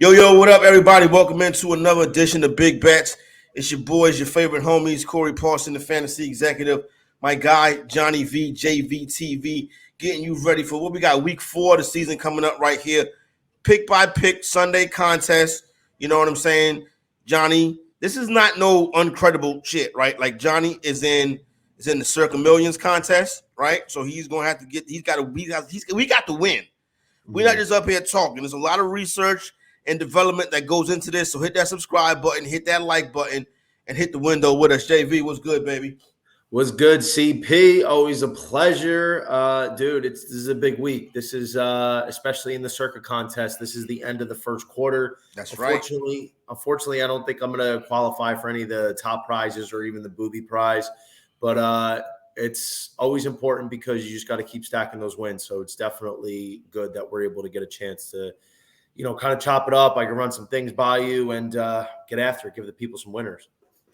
Yo, what up, everybody? Welcome into another edition of Big Bets. It's your boys, your favorite homies, Corey Parson, the fantasy executive, my guy, Johnny V, JVTV, getting you ready for what we got week 4 of the season coming up right here. Pick by pick Sunday contest. You know what I'm saying? Johnny, this is not no uncredible shit, right? Like Johnny is in the Circa Millions contest, right? So he's gonna have to get, we got to win. We're not just up here talking. There's a lot of research and development that goes into this. So hit that subscribe button, hit that like button, and hit the window with us. JV, what's good, baby? What's good, CP? Always a pleasure. Dude, this is a big week. This is, especially in the Circa contest, this is the end of the first quarter. That's Unfortunately, I don't think I'm going to qualify for any of the top prizes or even the booby prize. But it's always important because you just got to keep stacking those wins. So it's definitely good that we're able to get a chance to, kind of chop it up. I can run some things by you and get after it, give the people some winners.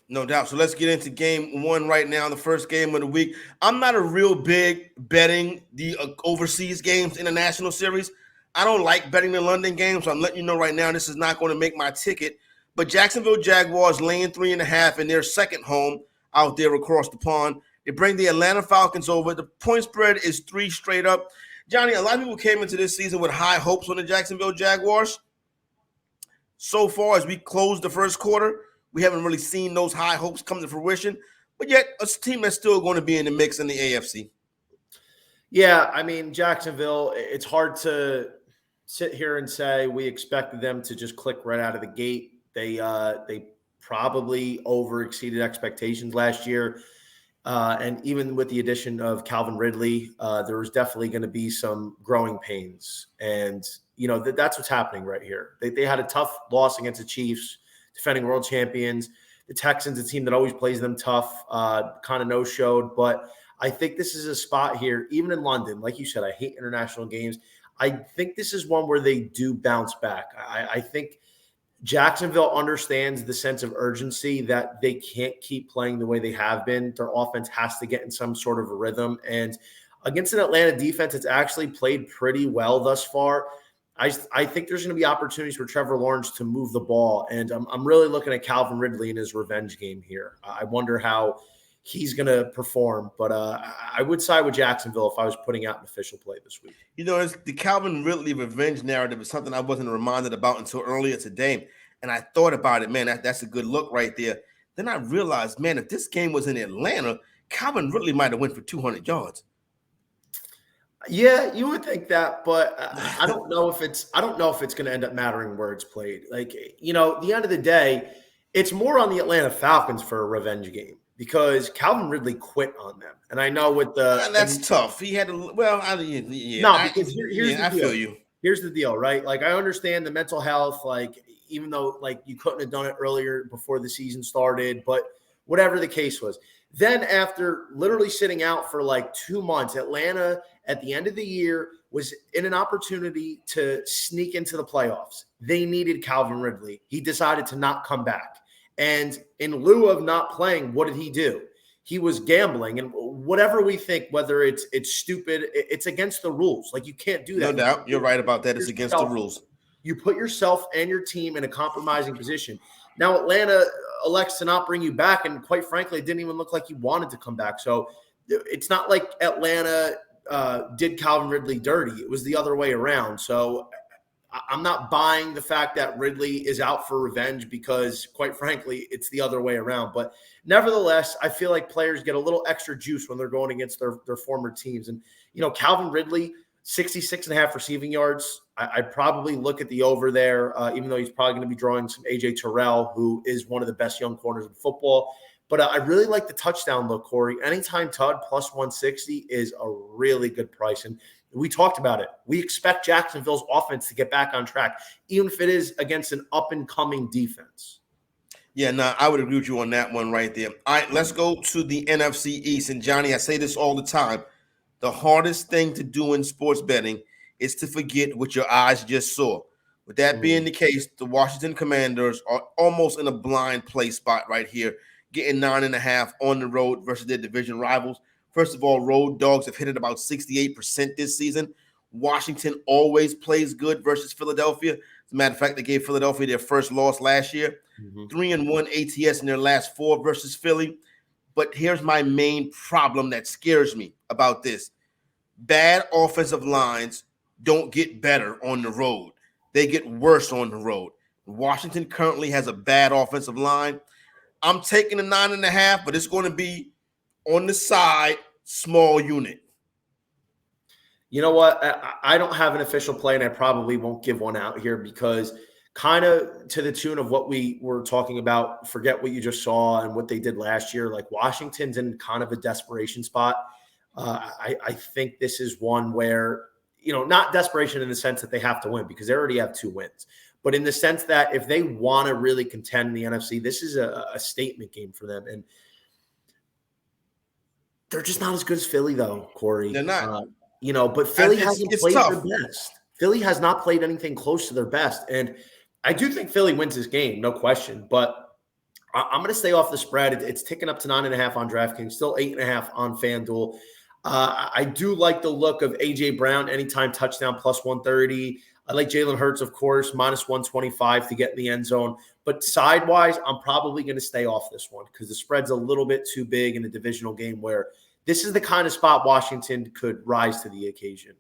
No doubt. So let's get into game 1 right now, the first game of the week. I'm not a real big betting the overseas games, international series. I don't like betting the London games, so I'm letting you know right now this is not going to make my ticket. But Jacksonville Jaguars laying 3.5 in their second home out there across the pond. They bring the Atlanta Falcons over. The point spread is 3 straight up. Johnny, a lot of people came into this season with high hopes on the Jacksonville Jaguars. So far, as we close the first quarter, we haven't really seen those high hopes come to fruition. But yet, a team that's still going to be in the mix in the AFC. Yeah, I mean, Jacksonville, it's hard to sit here and say we expected them to just click right out of the gate. They probably over-exceeded expectations last year. And even with the addition of Calvin Ridley, there was definitely going to be some growing pains. And, that's what's happening right here. They had a tough loss against the Chiefs, defending world champions. The Texans, a team that always plays them tough, kind of no-showed. But I think this is a spot here, even in London. Like you said, I hate international games. I think this is one where they do bounce back. I think Jacksonville understands the sense of urgency that they can't keep playing the way they have been. Their offense has to get in some sort of a rhythm. And against an Atlanta defense, it's actually played pretty well thus far. I think there's going to be opportunities for Trevor Lawrence to move the ball. And I'm really looking at Calvin Ridley in his revenge game here. I wonder how he's going to perform. But I would side with Jacksonville if I was putting out an official play this week. It's the Calvin Ridley revenge narrative is something I wasn't reminded about until earlier today. And I thought about it, man, that's a good look right there. Then I realized, man, if this game was in Atlanta, Calvin Ridley might have went for 200 yards. Yeah, you would think that, but I don't know if it's going to end up mattering where it's played. Like, at the end of the day, it's more on the Atlanta Falcons for a revenge game because Calvin Ridley quit on them. And I know with that's tough. He had to, because here's the deal. I feel you. Here's the deal, right? Like, I understand the mental health, like, even though, like, you couldn't have done it earlier before the season started, but whatever the case was. Then after literally sitting out for like 2 months, Atlanta at the end of the year was in an opportunity to sneak into the playoffs. They needed Calvin Ridley. He decided to not come back. And in lieu of not playing, what did he do? He was gambling. And whatever we think, whether it's stupid, it's against the rules. Like, you can't do that. No doubt. You're right about that. It's against the rules. You put yourself and your team in a compromising position. Now, Atlanta elects to not bring you back, and quite frankly, it didn't even look like he wanted to come back. So it's not like Atlanta did Calvin Ridley dirty. It was the other way around. So I'm not buying the fact that Ridley is out for revenge because, quite frankly, it's the other way around. But nevertheless, I feel like players get a little extra juice when they're going against their former teams. And, Calvin Ridley, 66.5 receiving yards. I'd probably look at the over there, even though he's probably going to be drawing some A.J. Terrell, who is one of the best young corners in football. But I really like the touchdown look, Corey. Anytime Tud plus 160 is a really good price. And we talked about it. We expect Jacksonville's offense to get back on track, even if it is against an up-and-coming defense. Yeah, I would agree with you on that one right there. All right, let's go to the NFC East. And, Johnny, I say this all the time. The hardest thing to do in sports betting is to forget what your eyes just saw. With that being the case, the Washington Commanders are almost in a blind play spot right here, getting 9.5 on the road versus their division rivals. First of all, road dogs have hit it about 68% this season. Washington always plays good versus Philadelphia. As a matter of fact, they gave Philadelphia their first loss last year. 3-1 ATS in their last 4 versus Philly. But here's my main problem that scares me about this. Bad offensive lines don't get better on the road. They get worse on the road. Washington currently has a bad offensive line. I'm taking the 9.5, but it's going to be on the side, small unit. You know what? I don't have an official play, and I probably won't give one out here because kind of to the tune of what we were talking about, forget what you just saw and what they did last year. Like Washington's in kind of a desperation spot. I think this is one where, not desperation in the sense that they have to win because they already have 2 wins, but in the sense that if they want to really contend in the NFC, this is a statement game for them. And they're just not as good as Philly, though, Corey. They're not. But Philly hasn't played tough. their best. Philly has not played anything close to their best. And I do think Philly wins this game, no question. But I'm going to stay off the spread. It's ticking up to 9.5 on DraftKings, still 8.5 on FanDuel. I do like the look of A.J. Brown, anytime touchdown, plus 130. I like Jalen Hurts, of course, minus 125 to get in the end zone. But side-wise, I'm probably going to stay off this one because the spread's a little bit too big in a divisional game where this is the kind of spot Washington could rise to the occasion.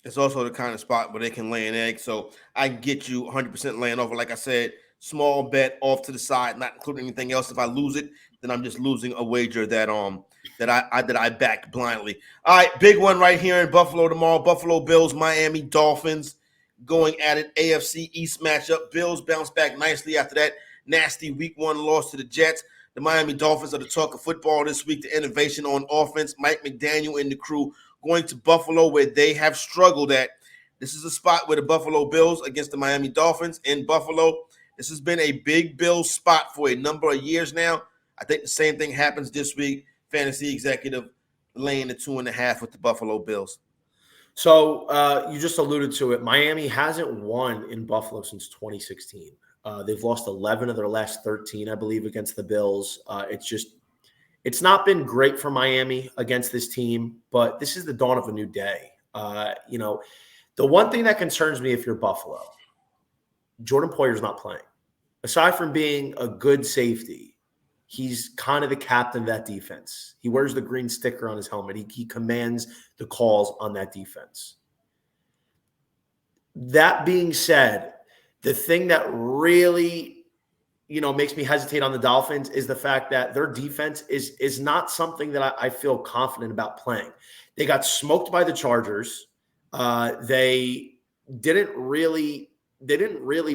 It's also the kind of spot where they can lay an egg. So I get you 100% laying over. Like I said, small bet off to the side, not including anything else. If I lose it, then I'm just losing a wager that I backed blindly. All right, big one right here in Buffalo tomorrow. Buffalo Bills, Miami Dolphins going at it. AFC East matchup. Bills bounce back nicely after that nasty Week 1 loss to the Jets. The Miami Dolphins are the talk of football this week. The innovation on offense. Mike McDaniel and the crew going to Buffalo where they have struggled at. This is a spot where the Buffalo Bills against the Miami Dolphins in Buffalo. This has been a big Bills spot for a number of years now. I think the same thing happens this week. Fantasy executive laying the 2.5 with the Buffalo Bills. So you just alluded to it. Miami hasn't won in Buffalo since 2016. They've lost 11 of their last 13, I believe, against the Bills. It's not been great for Miami against this team, but this is the dawn of a new day. The one thing that concerns me if you're Buffalo, Jordan Poyer's not playing. Aside from being a good safety, he's kind of the captain of that defense. He wears the green sticker on his helmet. He commands the calls on that defense. That being said, the thing that really, makes me hesitate on the Dolphins is the fact that their defense is not something that I feel confident about playing. They got smoked by the Chargers. They didn't really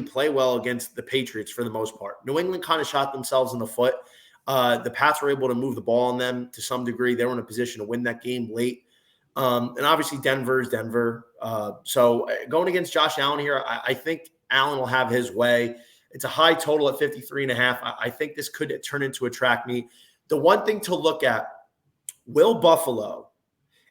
play well against the Patriots for the most part. New England kind of shot themselves in the foot. The Pats were able to move the ball on them to some degree. They were in a position to win that game late. And obviously Denver's Denver. So going against Josh Allen here, I think Allen will have his way. It's a high total at 53.5. I think this could turn into a track meet. The one thing to look at, will Buffalo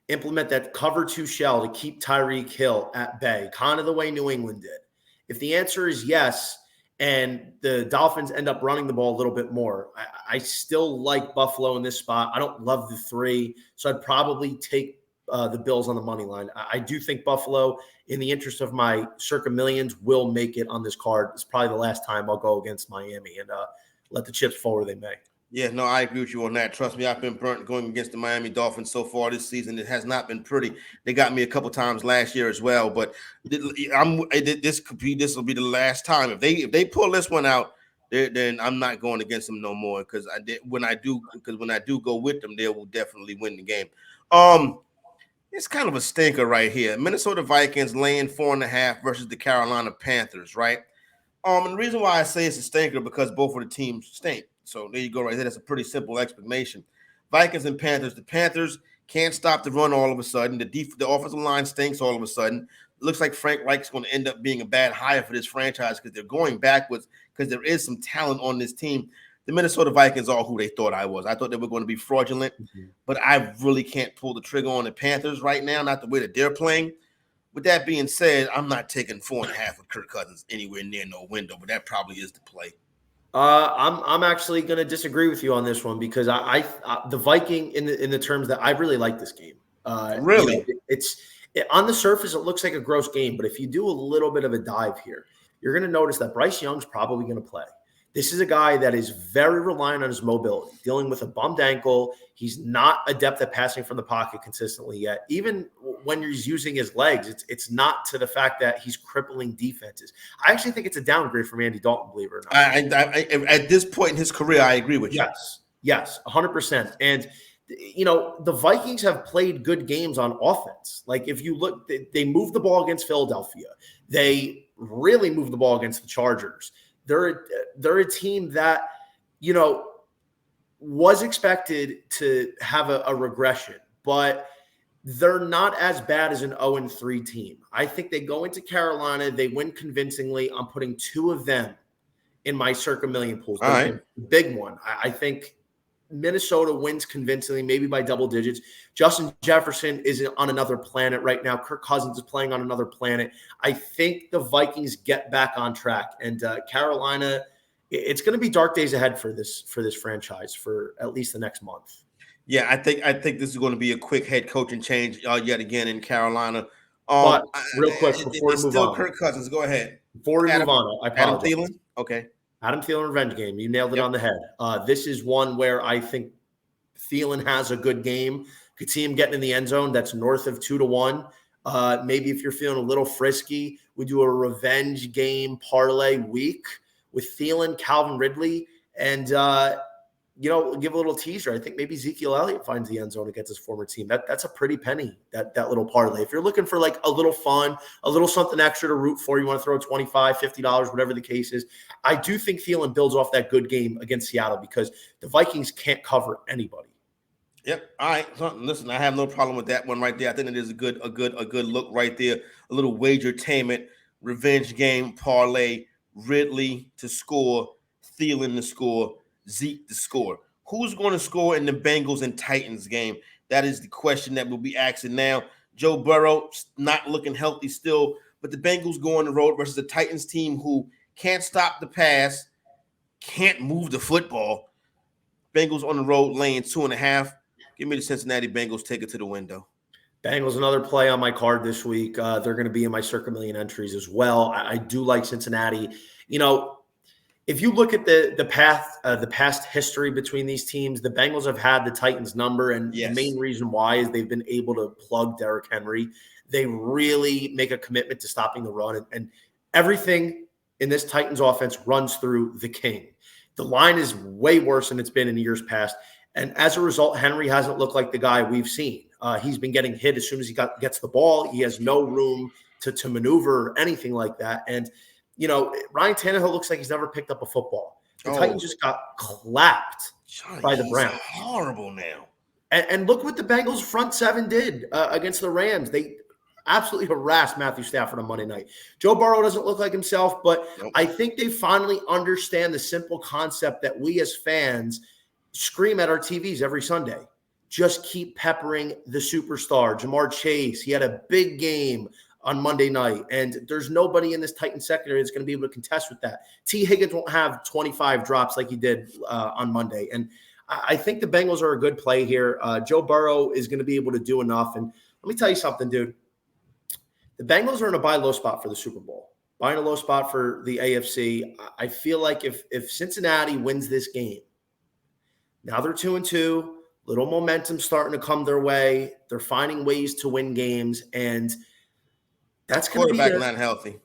implement that cover 2 shell to keep Tyreek Hill at bay, kind of the way New England did? If the answer is yes, and the Dolphins end up running the ball a little bit more, I still like Buffalo in this spot. I don't love the 3, so I'd probably take the Bills on the money line. I do think Buffalo, in the interest of my circa millions, will make it on this card. It's probably the last time I'll go against Miami and let the chips fall where they may. Yeah, no, I agree with you on that. Trust me, I've been burnt going against the Miami Dolphins so far this season. It has not been pretty. They got me a couple times last year as well, but this will be the last time. If they pull this one out, then I'm not going against them no more because when I do go with them, they will definitely win the game. It's kind of a stinker right here. Minnesota Vikings laying 4.5 versus the Carolina Panthers, right? And the reason why I say it's a stinker because both of the teams stink. So there you go right there. That's a pretty simple explanation. Vikings and Panthers. The Panthers can't stop the run all of a sudden. The offensive line stinks all of a sudden. It looks like Frank Reich's going to end up being a bad hire for this franchise because they're going backwards because there is some talent on this team. The Minnesota Vikings are who they thought I was. I thought they were going to be fraudulent, but I really can't pull the trigger on the Panthers right now, not the way that they're playing. With that being said, I'm not taking 4.5 with Kirk Cousins anywhere near no window, but that probably is the play. I'm actually going to disagree with you on this one because I the Viking in the terms that I really like this game. Really, it's on the surface it looks like a gross game, but if you do a little bit of a dive here, you're going to notice that Bryce Young's probably going to play. This is a guy that is very reliant on his mobility, dealing with a bummed ankle. He's not adept at passing from the pocket consistently yet. Even when he's using his legs, it's not to the fact that he's crippling defenses. I actually think it's a downgrade from Andy Dalton, believe it or not. At this point in his career, I agree with you. Yes, 100%. And, the Vikings have played good games on offense. Like, if you look, they moved the ball against Philadelphia. They really moved the ball against the Chargers. They're a team that, was expected to have a regression, but they're not as bad as an 0-3 team. I think they go into Carolina, they win convincingly. I'm putting 2 of them in my circa million pools. All right. Big one. I think Minnesota wins convincingly, maybe by double digits. Justin Jefferson is on another planet right now. Kirk Cousins is playing on another planet. I think the Vikings get back on track, and Carolina, it's going to be dark days ahead for this franchise for at least the next month. Yeah, I think this is going to be a quick head coaching change yet again in Carolina. But real quick, before we move on, Kirk Cousins. Go ahead. Before we move on, I apologize. Adam Thielen? Okay. Adam Thielen revenge game. You nailed it on the head. This is one where I think Thielen has a good game. Could see him getting in the end zone. That's north of 2-1. Maybe if you're feeling a little frisky, we do a revenge game parlay week with Thielen, Calvin Ridley, and give a little teaser. I think maybe Ezekiel Elliott finds the end zone against his former team. That's a pretty penny, that little parlay. If you're looking for like a little fun, a little something extra to root for, you want to throw $25, $50, whatever the case is. I do think Thielen builds off that good game against Seattle because the Vikings can't cover anybody. Yep. All right. So, listen, I have no problem with that one right there. I think it is a good look right there. A little wagertainment, revenge game parlay. Ridley to score, Thielen to score, Zeke to score. Who's going to score in the Bengals and Titans game? That is the question that we'll be asking now. Joe Burrow not looking healthy still, but the Bengals go on the road versus the Titans team who can't stop the pass, can't move the football. Bengals on the road laying 2.5. Give me the Cincinnati Bengals. Take it to the window. Bengals, another play on my card this week. They're going to be in my circa million entries as well. I do like Cincinnati. If you look at the past history between these teams, the Bengals have had the Titans number, and the main reason why is they've been able to plug Derrick Henry. They really make a commitment to stopping the run, and everything in this Titans offense runs through the king. The line is way worse than it's been in years past, and as a result, Henry hasn't looked like the guy we've seen. He's been getting hit as soon as he gets the ball. He has no room to maneuver or anything like that. And, Ryan Tannehill looks like he's never picked up a football. The Titans just got clapped by the Browns. Horrible now. And look what the Bengals front seven did against the Rams. They absolutely harassed Matthew Stafford on Monday night. Joe Burrow doesn't look like himself, but I think they finally understand the simple concept that we as fans scream at our TVs every Sunday. Just keep peppering the superstar. Jamar Chase, he had a big game on Monday night, and there's nobody in this Titan secondary that's going to be able to contest with that. T. Higgins won't have 25 drops like he did on Monday, and I think the Bengals are a good play here. Joe Burrow is going to be able to do enough, and let me tell you something, dude. The Bengals are in a buy low spot for the Super Bowl, buying a low spot for the AFC. I feel like if Cincinnati wins this game, now they're 2-2. Little momentum starting to come their way. They're finding ways to win games, and that's going to be quarterback not healthy.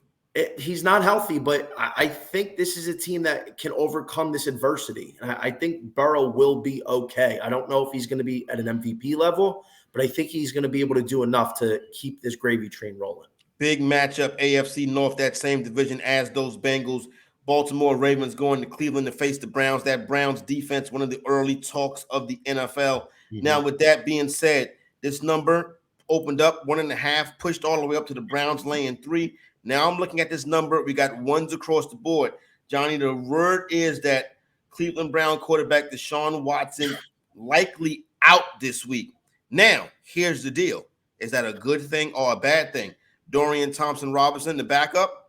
He's not healthy, but I think this is a team that can overcome this adversity. I think Burrow will be okay. I don't know if he's going to be at an MVP level, but I think he's going to be able to do enough to keep this gravy train rolling. Big matchup, AFC North, that same division as those Bengals. Baltimore Ravens going to Cleveland to face the Browns. That Browns defense, one of the early talks of the NFL. Mm-hmm. Now, with that being said, this number opened up 1.5, pushed all the way up to the Browns laying 3. Now I'm looking at this number. We got ones across the board. Johnny, the word is that Cleveland Brown quarterback Deshaun Watson likely out this week. Now, here's the deal. Is that a good thing or a bad thing? Dorian Thompson-Robinson, the backup,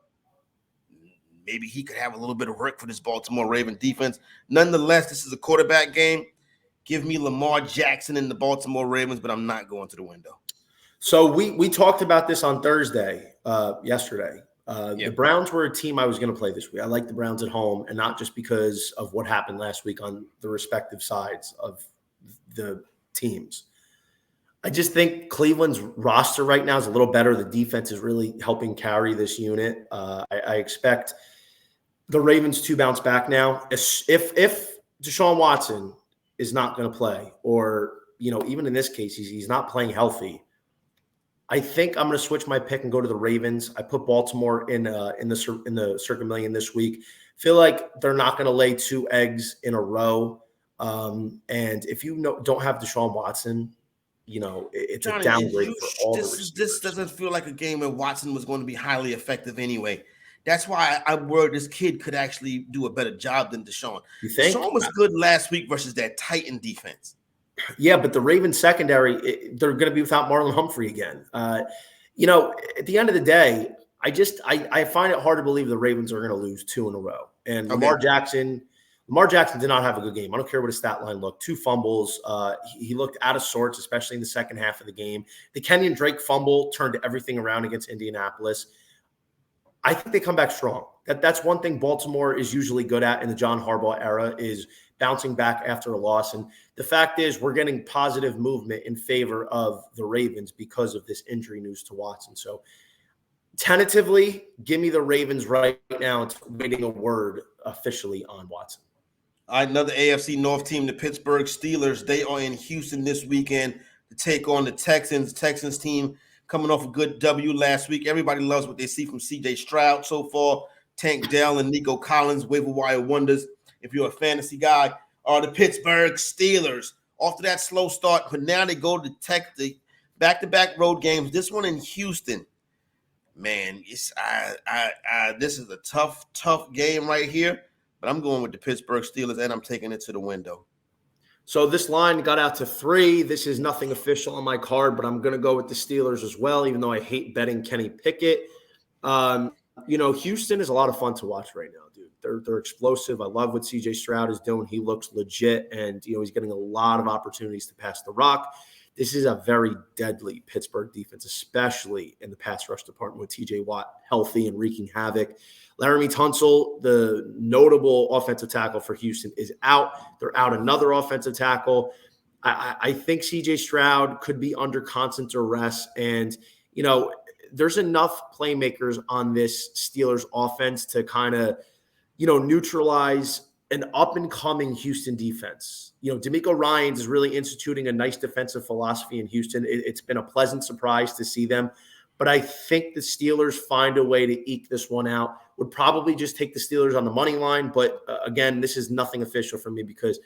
maybe he could have a little bit of work for this Baltimore Ravens defense. Nonetheless, this is a quarterback game. Give me Lamar Jackson and the Baltimore Ravens, but I'm not going to the window. So we talked about this on Thursday, yesterday. The Browns were a team I was going to play this week. I like the Browns at home, and not just because of what happened last week on the respective sides of the teams. I just think Cleveland's roster right now is a little better. The defense is really helping carry this unit. I expect the Ravens to bounce back now. If Deshaun Watson is not going to play, or even in this case, he's not playing healthy, I think I'm going to switch my pick and go to the Ravens. I put Baltimore in the Circa Million this week. Feel like they're not going to lay 2 eggs in a row. And if you don't have Deshaun Watson, it's Johnny, a downgrade for all the receivers. This doesn't feel like a game where Watson was going to be highly effective anyway. That's why I'm worried this kid could actually do a better job than Deshaun. You think? Deshaun was good last week versus that Titan defense. Yeah, but the Ravens secondary, they're going to be without Marlon Humphrey again. At the end of the day, I find it hard to believe the Ravens are going to lose 2 in a row. And Lamar Jackson did not have a good game. I don't care what his stat line looked. 2 fumbles. He looked out of sorts, especially in the second half of the game. The Kenyon Drake fumble turned everything around against Indianapolis. I think they come back strong. That's one thing Baltimore is usually good at in the John Harbaugh era, is bouncing back after a loss. And the fact is, we're getting positive movement in favor of the Ravens because of this injury news to Watson. So tentatively, give me the Ravens right now. It's waiting a word officially on Watson. All right, another AFC North team, the Pittsburgh Steelers. They are in Houston this weekend to take on the Texans. The Texans team coming off a good W last week. Everybody loves what they see from C.J. Stroud so far. Tank Dell and Nico Collins, waiver wire wonders. If you're a fantasy guy, are the Pittsburgh Steelers. After that slow start, but now they go to the back-to-back road games. This one in Houston. Man, this is a tough game right here. But I'm going with the Pittsburgh Steelers, and I'm taking it to the window. So this line got out to 3. This is nothing official on my card, but I'm going to go with the Steelers as well, even though I hate betting Kenny Pickett. Houston is a lot of fun to watch right now, dude. They're explosive. I love what C.J. Stroud is doing. He looks legit, and he's getting a lot of opportunities to pass the rock. This is a very deadly Pittsburgh defense, especially in the pass rush department with T.J. Watt healthy and wreaking havoc. Laramie Tunsil, the notable offensive tackle for Houston, is out. They're out another offensive tackle. I think C.J. Stroud could be under constant duress, and there's enough playmakers on this Steelers offense to kind of, neutralize an up-and-coming Houston defense. D'Amico Ryans is really instituting a nice defensive philosophy in Houston. It's been a pleasant surprise to see them. But I think the Steelers find a way to eke this one out. Would probably just take the Steelers on the money line. But, again, this is nothing official for me because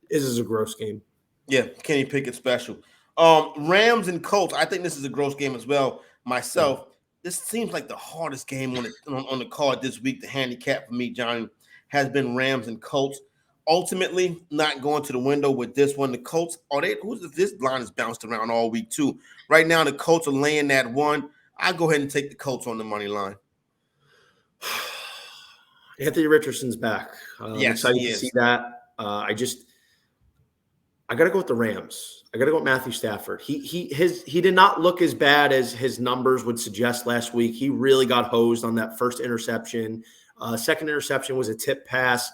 this is a gross game. Yeah, Kenny Pickett special. Rams and Colts, I think this is a gross game as well. Myself, this seems like the hardest game on the card this week. The handicap for me, Johnny, has been Rams and Colts. Ultimately, not going to the window with this one. The Colts, this line has bounced around all week too. Right now, the Colts are laying that 1. I go ahead and take the Colts on the money line. Anthony Richardson's back. Yes, I'm excited to see that. I got to go with the Rams. I got to go with Matthew Stafford. He did not look as bad as his numbers would suggest last week. He really got hosed on that first interception. Second interception was a tip pass.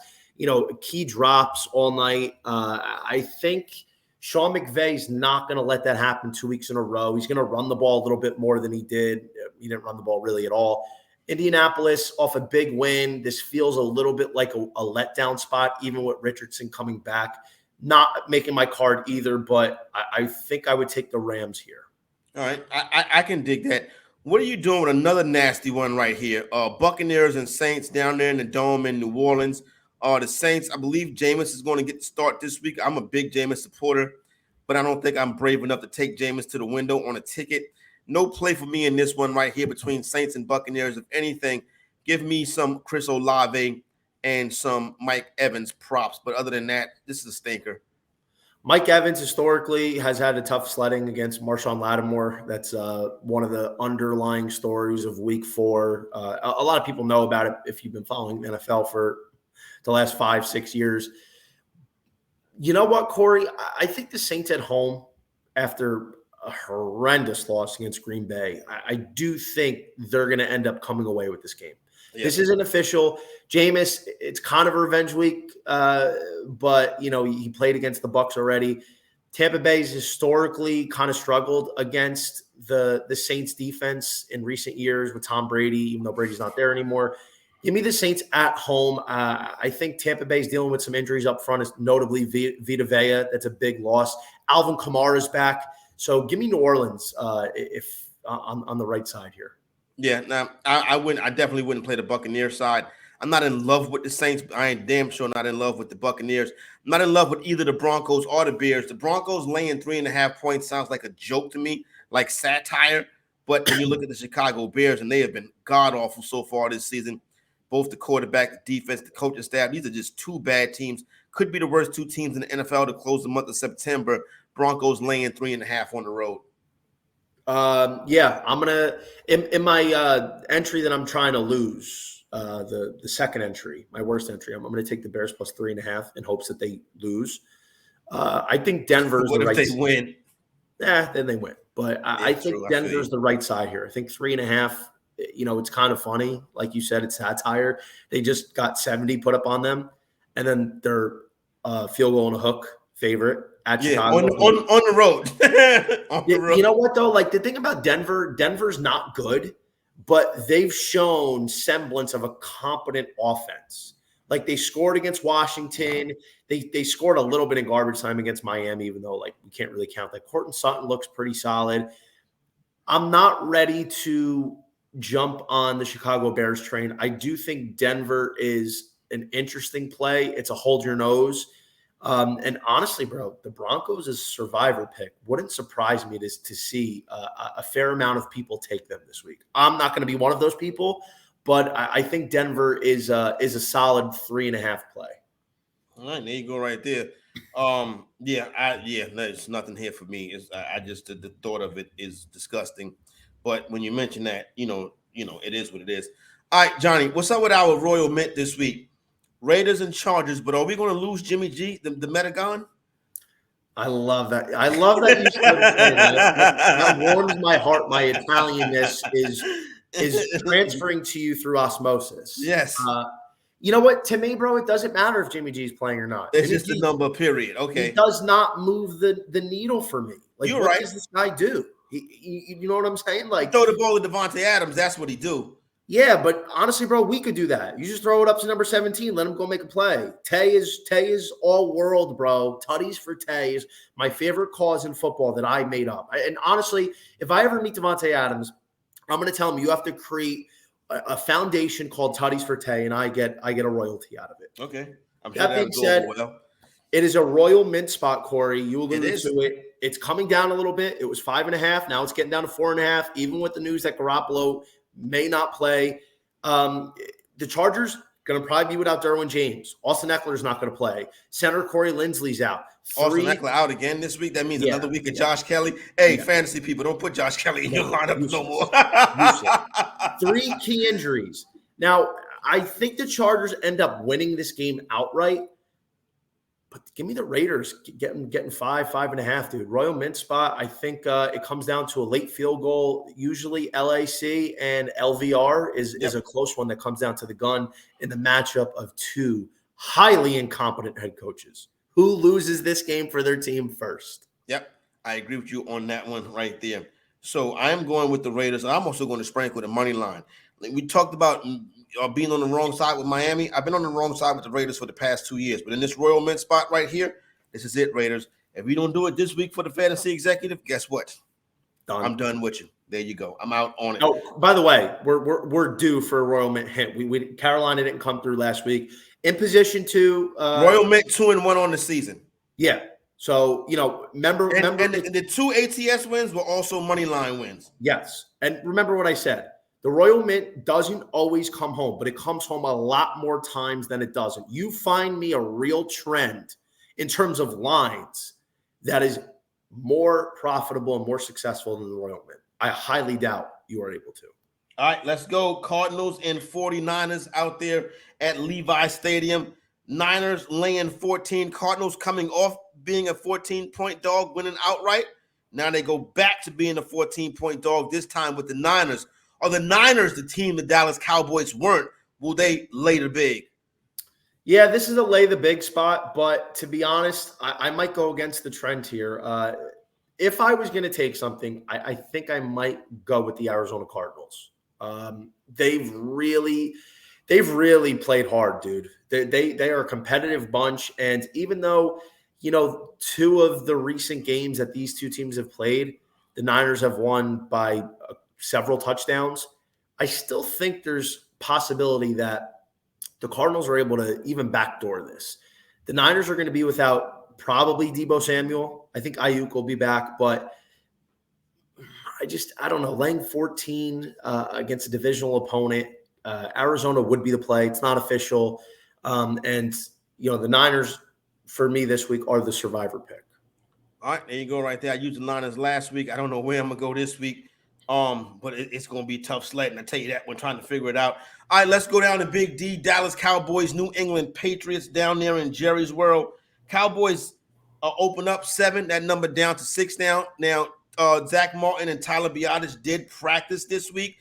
Key drops all night. I think Sean McVay's not going to let that happen 2 weeks in a row. He's going to run the ball a little bit more than he did. He didn't run the ball really at all. Indianapolis off a big win. This feels a little bit like a letdown spot, even with Richardson coming back. Not making my card either, but I think I would take the Rams here. All right. I can dig that. What are you doing with another nasty one right here? Buccaneers and Saints down there in the Dome in New Orleans. The Saints, I believe Jameis is going to get the start this week. I'm a big Jameis supporter, but I don't think I'm brave enough to take Jameis to the window on a ticket. No play for me in this one right here between Saints and Buccaneers. If anything, give me some Chris Olave and some Mike Evans props. But other than that, this is a stinker. Mike Evans historically has had a tough sledding against Marshawn Lattimore. That's one of the underlying stories of Week 4. A lot of people know about it if you've been following the NFL for the last 5-6 years. You know what, Corey? I think the Saints at home, after a horrendous loss against Green Bay. I do think they're going to end up coming away with this game. Yeah. This isn't official. Jameis, it's kind of a revenge week, but, he played against the Bucs already. Tampa Bay's historically kind of struggled against the Saints defense in recent years with Tom Brady, even though Brady's not there anymore. Give me the Saints at home. I think Tampa Bay's dealing with some injuries up front, notably Vita Vea. That's a big loss. Alvin Kamara's back. So give me New Orleans if on the right side here. Yeah, now I definitely wouldn't play the Buccaneers side. I'm not in love with the Saints. I ain't damn sure not in love with the Buccaneers. I'm not in love with either the Broncos or the Bears. The Broncos laying 3.5 points sounds like a joke to me, like satire. But when you look at the Chicago Bears, and they have been god-awful so far this season, both the quarterback, the defense, the coaching staff, these are just two bad teams. Could be the worst two teams in the NFL to close the month of September. Broncos laying 3.5 on the road. Yeah, I'm gonna in my entry that I'm trying to lose. The second entry, my worst entry, I'm going to take the Bears plus 3.5 in hopes that they lose. I think Denver's what the right. What if they win? Then they win. But I think Denver's the right side here. I think 3.5. It's kind of funny, like you said, it's satire. They just got 70 put up on them, and then they're field goal and a hook favorite at Chicago on the road. On the road. You know what though? Like the thing about Denver's not good. But they've shown semblance of a competent offense. Like they scored against Washington. They scored a little bit in garbage time against Miami, even though we can't really count that. Courtland Sutton looks pretty solid. I'm not ready to jump on the Chicago Bears train. I do think Denver is an interesting play. It's a hold your nose. And honestly, bro, the Broncos is a survivor pick. Wouldn't surprise me to see a fair amount of people take them this week. I'm not going to be one of those people, but I think Denver is a solid 3.5 play. All right, there you go, right there. There's nothing here for me. I just the thought of it is disgusting. But when you mention that, it is what it is. All right, Johnny, what's up with our Royal Mint this week? Raiders and Chargers, but are we going to lose Jimmy G, the Metagon? I love that. I love that you started saying that. That warms my heart. My Italianness is transferring to you through osmosis. Yes. You know what? To me, bro, it doesn't matter if Jimmy G is playing or not. It's just a number, period. Okay. He does not move the needle for me. You're what right. does this guy do? You know what I'm saying? Throw the ball to Devontae Adams. That's what he do. Yeah, but honestly, bro, we could do that. You just throw it up to number 17, let him go make a play. Tay is all world, bro. Tutties for Tay is my favorite cause in football that I made up. And honestly, if I ever meet Devontae Adams, I'm going to tell him you have to create a foundation called Tutties for Tay, and I get a royalty out of it. Okay. That being said, it is a Royal Mint spot, Corey. You alluded to it. It's coming down a little bit. It was 5.5. Now it's getting down to 4.5. Even with the news that Garoppolo may not play. The Chargers going to probably be without Derwin James. Austin Eckler's not going to play. Center Corey Linsley's out. Austin Eckler out again this week. That means another week of Josh Kelly. Hey, fantasy people, don't put Josh Kelly in your lineup no more. 3 key injuries. Now, I think the Chargers end up winning this game outright. But give me the Raiders getting 5.5, dude. Royal Mint spot. I think it comes down to a late field goal. Usually LAC and LVR is a close one that comes down to the gun in the matchup of two highly incompetent head coaches. Who loses this game for their team first? Yep, I agree with you on that one right there. So I'm going with the Raiders. I'm also going to sprinkle the money line. We talked about being on the wrong side with Miami. I've been on the wrong side with the Raiders for the past 2 years. But in this Royal Mint spot right here, this is it, Raiders. If we don't do it this week for the fantasy executive, guess what? Done. I'm done with you. There you go. I'm out on it. Oh, by the way, we're due for a Royal Mint hint. We Carolina didn't come through last week. In position to Royal Mint 2-1 on the season. Yeah. So, remember the 2 ATS wins were also money line wins. Yes. And remember what I said. The Royal Mint doesn't always come home, but it comes home a lot more times than it doesn't. You find me a real trend in terms of lines that is more profitable and more successful than the Royal Mint. I highly doubt you are able to. All right, let's go. Cardinals and 49ers out there at Levi Stadium. Niners laying 14. Cardinals coming off being a 14-point dog, winning outright. Now they go back to being a 14-point dog, this time with the Niners. Are the Niners the team the Dallas Cowboys weren't? Will they lay the big? Yeah, this is a lay the big spot, but to be honest, I might go against the trend here. If I was going to take something, I think I might go with the Arizona Cardinals. They've really played hard, dude. They are a competitive bunch, and even though two of the recent games that these two teams have played, the Niners have won by several touchdowns. I still think there's possibility that the Cardinals are able to even backdoor this. The Niners are going to be without probably Deebo Samuel. I think Ayuk will be back, but I don't know. Laying 14 against a divisional opponent, Arizona would be the play. It's not official. And the Niners, for me this week, are the survivor pick. All right, there you go right there. I used the Niners last week. I don't know where I'm going to go this week. But it's going to be tough sledding. I tell you that. We're trying to figure it out. All right, let's go down to Big D. Dallas Cowboys, New England Patriots down there in Jerry's World. Cowboys open up 7. That number down to 6 now. Now, Zach Martin and Tyler Biadasz did practice this week,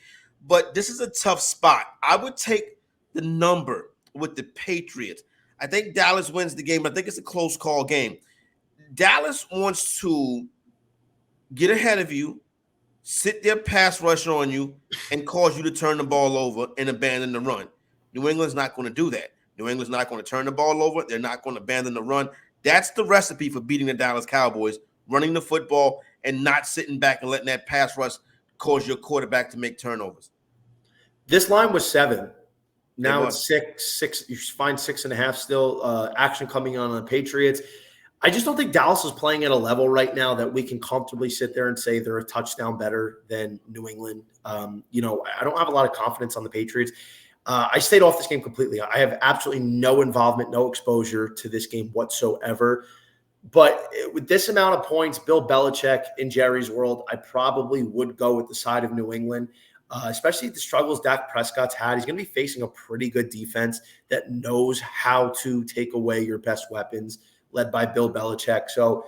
but this is a tough spot. I would take the number with the Patriots. I think Dallas wins the game. I think it's a close call game. Dallas wants to get ahead of you, sit their pass rush on you, and cause you to turn the ball over and abandon the run. New England's not going to do that. New England's not going to turn the ball over. They're not going to abandon the run. That's the recipe for beating the Dallas Cowboys, running the football and not sitting back and letting that pass rush cause your quarterback to make turnovers. This line was 7. Now it's 6. You find 6.5 still. Action coming on the Patriots. I just don't think Dallas is playing at a level right now that we can comfortably sit there and say they're a touchdown better than New England. I don't have a lot of confidence on the Patriots. I stayed off this game completely. I have absolutely no involvement, no exposure to this game whatsoever. But with this amount of points, Bill Belichick in Jerry's world, I probably would go with the side of New England, especially the struggles Dak Prescott's had. He's going to be facing a pretty good defense that knows how to take away your best weapons, led by Bill Belichick. So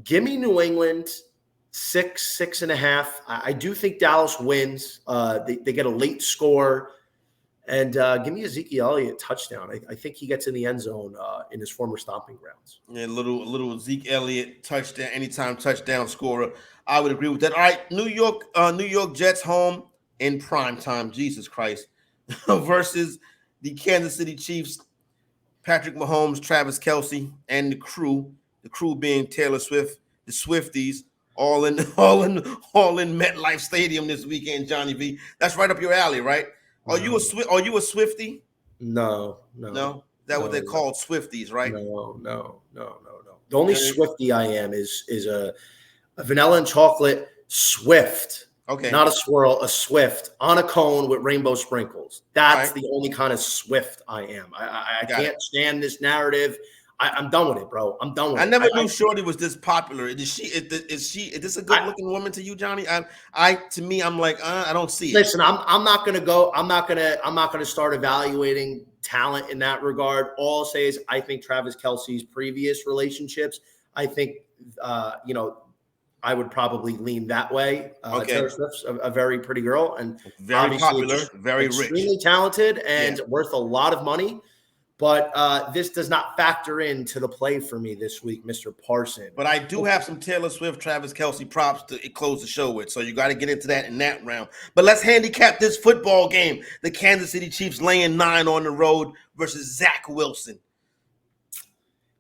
give me New England 6.5. I do think Dallas wins. They get a late score. And give me Ezekiel Elliott touchdown. I think he gets in the end zone in his former stomping grounds. Yeah, little Zeke Elliott touchdown, anytime touchdown scorer. I would agree with that. All right, New York Jets home in prime time. Jesus Christ. Versus the Kansas City Chiefs. Patrick Mahomes, Travis Kelce, and the crew being Taylor Swift, the Swifties, all in MetLife Stadium this weekend, Johnny V. That's right up your alley, right? Are you a Swiftie? No. Is that what they're called, Swifties, right? No. The only Swiftie I am is a vanilla and chocolate Swift. Okay. Not a swirl, a Swift on a cone with rainbow sprinkles. That's right. The only kind of Swift I am. I can't stand this narrative. I'm done with it, bro. I'm done with it. I never knew Shorty was this popular. Is this a good looking woman to you, Johnny? To me, I'm like, I don't see it. Listen, I'm not gonna start evaluating talent in that regard. All I'll say is I think Travis Kelce's previous relationships, I think I would probably lean that way. Taylor Swift's a very pretty girl and very popular, very rich, extremely talented, and worth a lot of money. But this does not factor into the play for me this week, Mr. Parson. But I do have some Taylor Swift, Travis Kelce props to close the show with. So you got to get into that in that round. But let's handicap this football game. The Kansas City Chiefs laying 9 on the road versus Zach Wilson.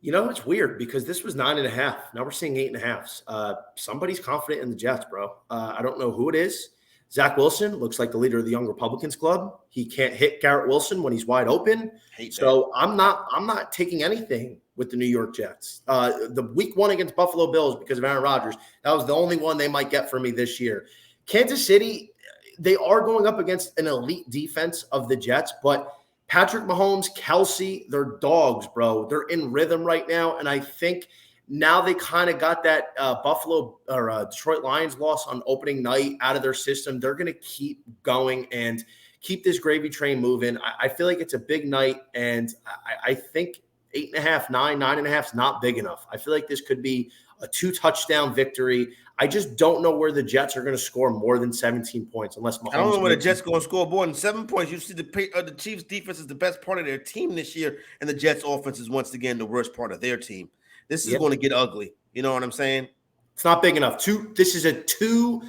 It's weird because this was 9.5. Now we're seeing 8.5. Somebody's confident in the Jets, bro. I don't know who it is. Zach Wilson looks like the leader of the Young Republicans Club. He can't hit Garrett Wilson when he's wide open. So I'm not taking anything with the New York Jets. The week 1 against Buffalo Bills because of Aaron Rodgers, that was the only one they might get from me this year. Kansas City, they are going up against an elite defense of the Jets, but Patrick Mahomes, Kelce, they're dogs, bro. They're in rhythm right now, and I think now they kind of got that Buffalo or Detroit Lions loss on opening night out of their system. They're going to keep going and keep this gravy train moving. I feel like it's a big night, and I think 8.5, 9.5 is not big enough. I feel like this could be a 2-touchdown victory. I just don't know where the Jets are going to score more than 17 points unless Mahomes. I don't know where the Jets going to score more than 7 points. You see the Chiefs' defense is the best part of their team this year, and the Jets' offense is once again the worst part of their team. This is going to get ugly. You know what I'm saying? It's not big enough. This is a two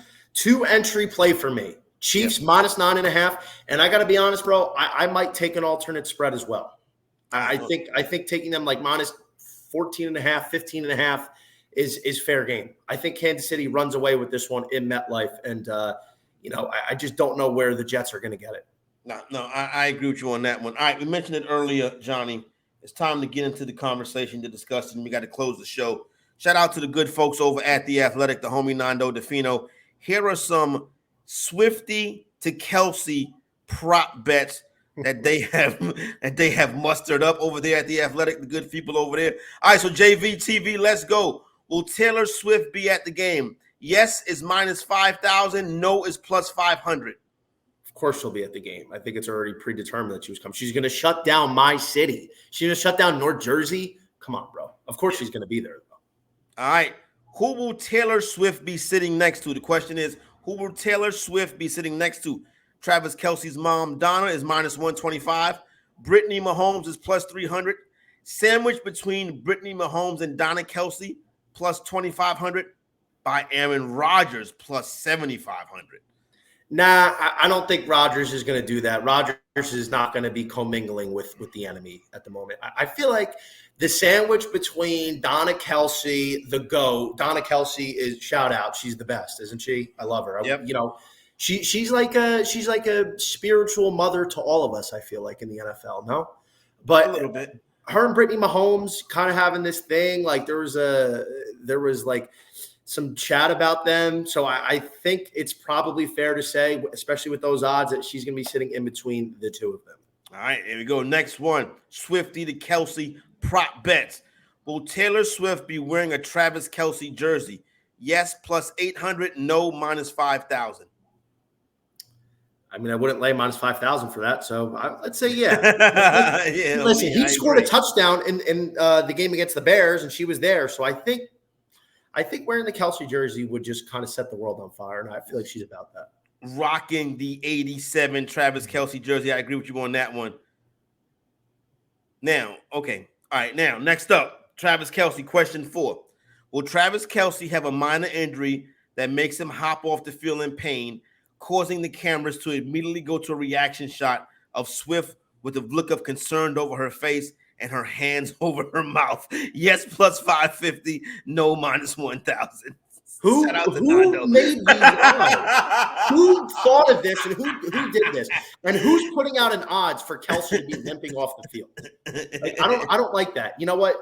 entry play for me. Chiefs minus 9.5, and I got to be honest, bro. I might take an alternate spread as well. I think taking them like minus 14.5, 15.5 is fair game. I think Kansas City runs away with this one in MetLife, and I just don't know where the Jets are going to get it. No, I agree with you on that one. All right, we mentioned it earlier, Johnny. It's time to get into the conversation to discuss it, and we got to close the show. Shout out to the good folks over at The Athletic, the homie Nando DeFino. Here are some Swifty to Kelce prop bets that they have mustered up over there at The Athletic, the good people over there. All right, so JVTV, let's go. Will Taylor Swift be at the game? Yes is minus 5,000. No is plus 500. Of course she'll be at the game. I think it's already predetermined that she was coming. She's going to shut down my city. She's going to shut down North Jersey. Come on, bro. Of course she's going to be there, though. All right. Who will Taylor Swift be sitting next to? The question is, who will Taylor Swift be sitting next to? Travis Kelce's mom, Donna, is minus 125. Brittany Mahomes is plus 300. Sandwich between Brittany Mahomes and Donna Kelce, plus 2,500. By Aaron Rodgers, plus 7,500. Nah, I don't think Rodgers is going to do that. Rodgers is not going to be commingling with the enemy at the moment. I feel like the sandwich between Donna Kelce, the GOAT. Donna Kelce is, shout out, she's the best, isn't she? I love her. Yep. She's like a spiritual mother to all of us, I feel like, in the NFL, no? But a little bit. Her and Brittany Mahomes kind of having this thing, like there was like some chat about them. So I think it's probably fair to say, especially with those odds, that she's going to be sitting in between the two of them. All right, here we go. Next one, Swifty to Kelce prop bets. Will Taylor Swift be wearing a Travis Kelce jersey? Yes, plus 800. No, minus 5,000. I mean, I wouldn't lay minus 5,000 for that. So let's say, yeah. Listen, he scored a touchdown in the game against the Bears, and she was there. So I think wearing the Kelce jersey would just kind of set the world on fire, and I feel like she's about that. Rocking the 87 Travis Kelce jersey. I agree with you on that one. Now, okay. All right, now, next up, Travis Kelce, question 4. Will Travis Kelce have a minor injury that makes him hop off the field in pain, causing the cameras to immediately go to a reaction shot of Swift with a look of concern over her face and her hands over her mouth? Yes, plus 550. No, minus 1,000. Who made these odds? Who thought of this and who did this? And who's putting out an odds for Kelce to be limping off the field? Like, I don't like that. You know what?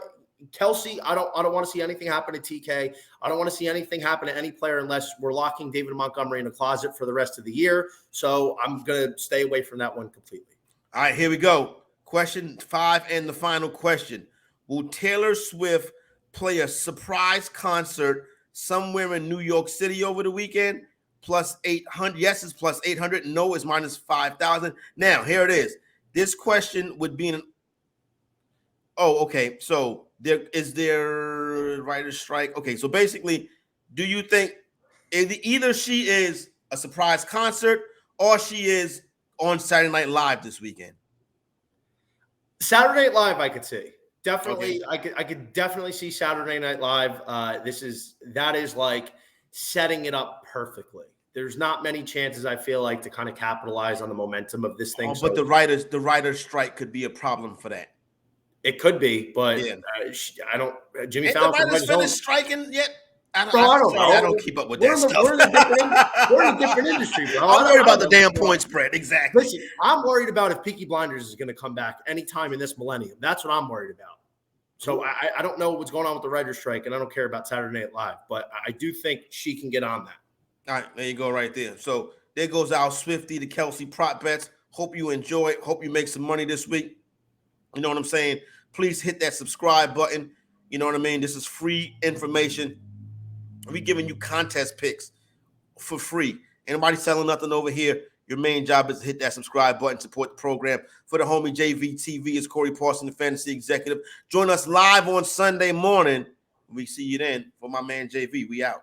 Kelce, I don't want to see anything happen to TK. I don't want to see anything happen to any player unless we're locking David Montgomery in a closet for the rest of the year. So I'm going to stay away from that one completely. All right, here we go. Question 5 and the final question. Will Taylor Swift play a surprise concert somewhere in New York City over the weekend? Plus 800. Yes, it's plus 800. No, it's minus 5,000. Now, here it is. This question would be okay. So is there writer's strike? Okay, so basically, do you think either she is a surprise concert or she is on Saturday Night Live this weekend? Saturday Night Live, I could see. Definitely, okay. I could definitely see Saturday Night Live. That is like setting it up perfectly. There's not many chances, I feel like, to kind of capitalize on the momentum of this thing. But the writer's strike could be a problem for that. It could be, but yeah. I don't. Jimmy Ain't Fallon. The writers finished striking yet? I don't know. I don't keep up with that stuff. We're in a different industry, bro. I'm worried about the damn point spread. Exactly. Listen, I'm worried about if Peaky Blinders is going to come back anytime in this millennium. That's what I'm worried about. So I don't know what's going on with the writer's strike, and I don't care about Saturday Night Live, but I do think she can get on that. All right, there you go right there. So there goes our Swifty to Kelce prop bets. Hope you enjoy it. Hope you make some money this week. You know what I'm saying? Please hit that subscribe button. You know what I mean? This is free information. We're giving you contest picks for free. Anybody selling nothing over here, your main job is to hit that subscribe button, support the program. For the homie JVTV, is Corey Parson, the fantasy executive. Join us live on Sunday morning We see you then. For my man JV, we out.